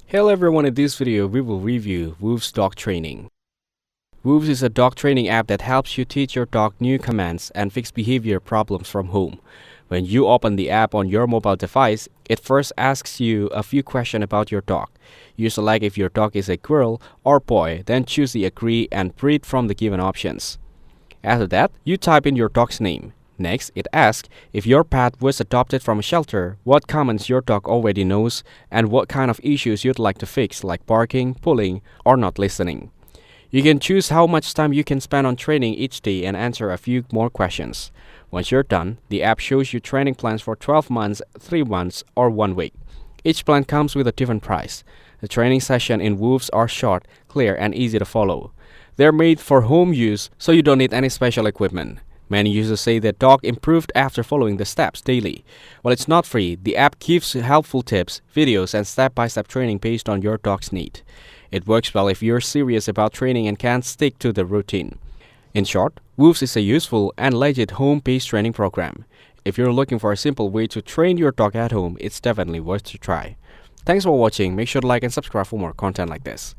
Hello everyone, in this video we will review Woofz Dog Training. Woofz is a dog training app that helps you teach your dog new commands and fix behavior problems from home. When you open the app on your mobile device, it first asks you a few questions about your dog. You select if your dog is a girl or boy, then choose the agree and breed from the given options. After that, you type in your dog's name. Next, it asks if your pet was adopted from a shelter, what commands your dog already knows, and what kind of issues you'd like to fix, like barking, pulling, or not listening. You can choose how much time you can spend on training each day and answer a few more questions. Once you're done, the app shows you training plans for 12 months, 3 months, or 1 week. Each plan comes with a different price. The training sessions in Woofz are short, clear, and easy to follow. They're made for home use, so you don't need any special equipment. Many users say their dog improved after following the steps daily. While it's not free, the app gives helpful tips, videos, and step-by-step training based on your dog's need. It works well if you're serious about training and can't stick to the routine. In short, Woofz is a useful and legit home-based training program. If you're looking for a simple way to train your dog at home, it's definitely worth a try. Thanks for watching. Make sure to like and subscribe for more content like this.